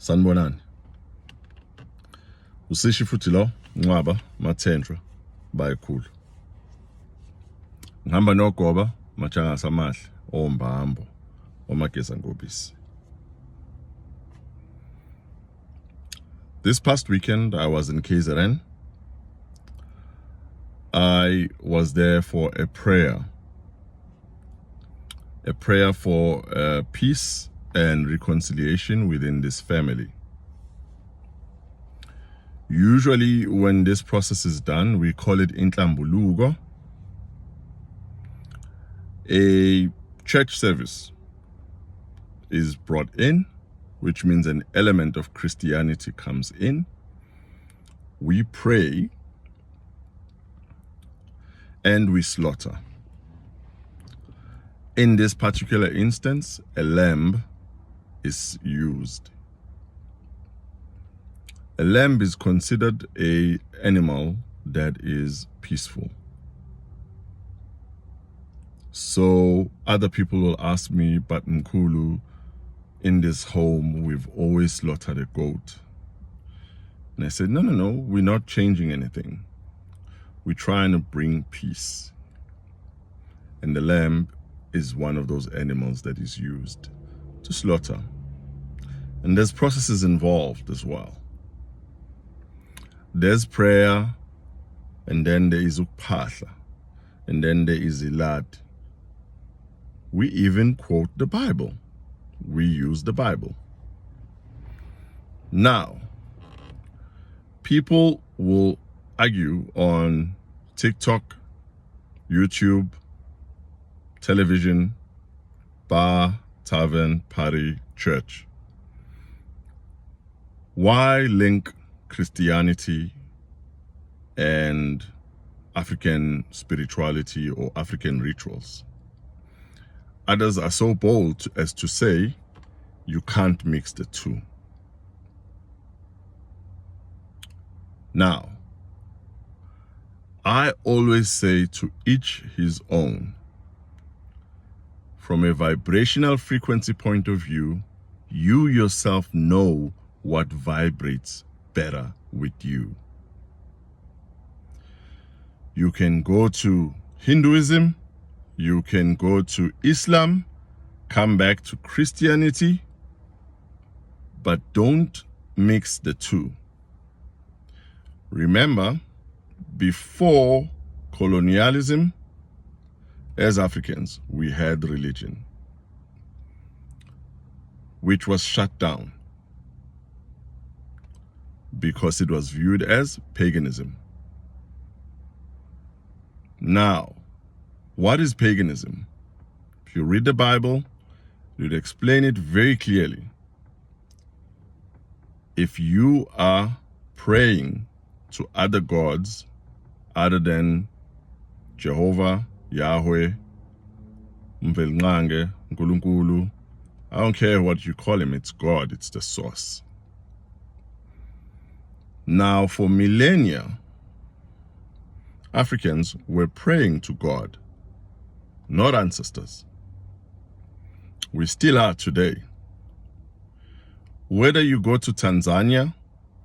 Sanibonani. Usishi futhi lo Ncwaba Mathendra bayikhulu. Ngihamba nogoba majangasa amahle ombambo omageza ngobisi. This past weekend I was in KZN. I was there for a prayer for peace and reconciliation within this family. Usually when this process is done, we call it inhlambuluko. A church service is brought in, which means an element of Christianity comes in. We pray and we slaughter. In this particular instance, a lamb is used. A lamb is considered an animal that is peaceful. So other people will ask me, but Mkulu, in this home, we've always slaughtered a goat. And I said, no, we're not changing anything. We're trying to bring peace. And the lamb is one of those animals that is used to slaughter. And there's processes involved as well. There's prayer, and then there is uphahla, and then there is ilad. We even quote the Bible. We use the Bible. Now, people will argue on TikTok, YouTube, television, bar, tavern, party, church. Why link Christianity and African spirituality or African rituals? Others are so bold as to say you can't mix the two. Now, I always say to each his own. From a vibrational frequency point of view, you yourself know what vibrates better with you. You can go to Hinduism, you can go to Islam, come back to Christianity, but don't mix the two. Remember, before colonialism, as Africans, we had religion, which was shut down because it was viewed as paganism. Now, what is paganism? If you read the Bible, you'd explain it very clearly. If you are praying to other gods other than Jehovah, Yahweh, Mvelngange, Nkulunkulu, I don't care what you call him, it's God, it's the source. Now, for millennia, Africans were praying to God, not ancestors. We still are today. Whether you go to Tanzania,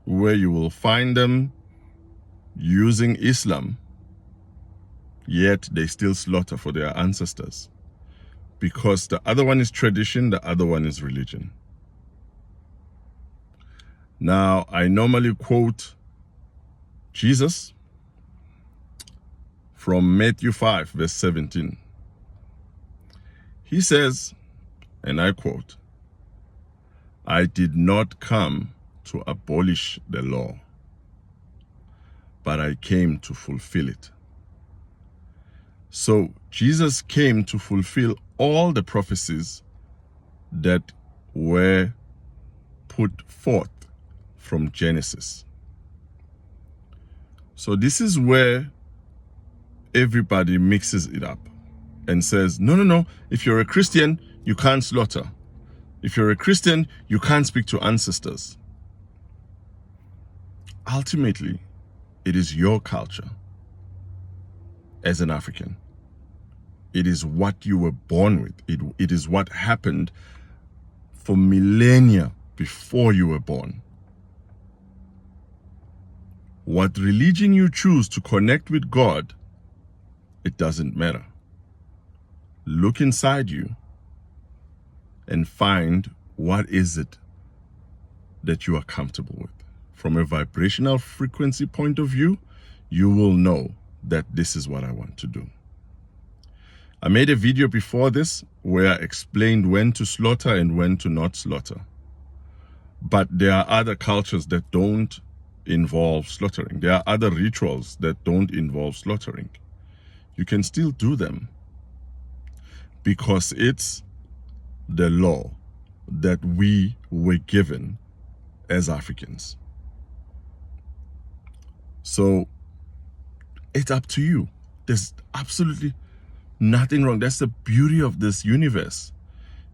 where you will find them using Islam, yet they still slaughter for their ancestors. Because the other one is tradition, the other one is religion. Now, I normally quote Jesus from Matthew 5, verse 17. He says, and I quote, "I did not come to abolish the law, but I came to fulfill it." So Jesus came to fulfill all the prophecies that were put forth from Genesis. So this is where everybody mixes it up and says, no, if you're a Christian, you can't slaughter. If you're a Christian, you can't speak to ancestors. Ultimately, it is your culture as an African. It is what you were born with. It is what happened for millennia before you were born. What religion you choose to connect with God, it doesn't matter. Look inside you and find what is it that you are comfortable with. From a vibrational frequency point of view, you will know that this is what I want to do. I made a video before this where I explained when to slaughter and when to not slaughter. But there are other cultures that don't involve slaughtering. There are other rituals that don't involve slaughtering. You can still do them because it's the law that we were given as Africans. So it's up to you. There's absolutely nothing wrong. That's the beauty of this universe.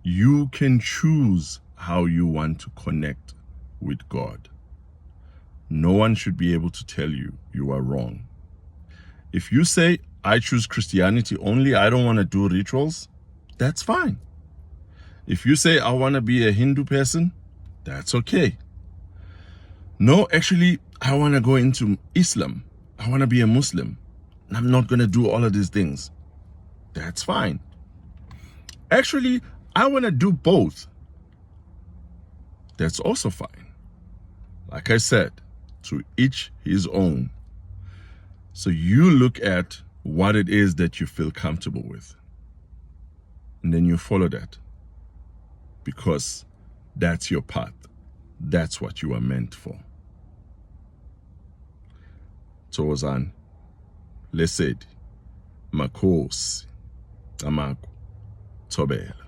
You can choose how you want to connect with God. No one should be able to tell you you are wrong. If you say, I choose Christianity only, I don't want to do rituals, that's fine. If you say, I want to be a Hindu person, that's okay. No, actually, I want to go into Islam. I want to be a Muslim. I'm not going to do all of these things. That's fine. Actually, I want to do both. That's also fine. Like I said, to each his own. So you look at what it is that you feel comfortable with. And then you follow that. Because that's your path. That's what you are meant for. Tozan, lesedi, makhosi, amaku, thobela.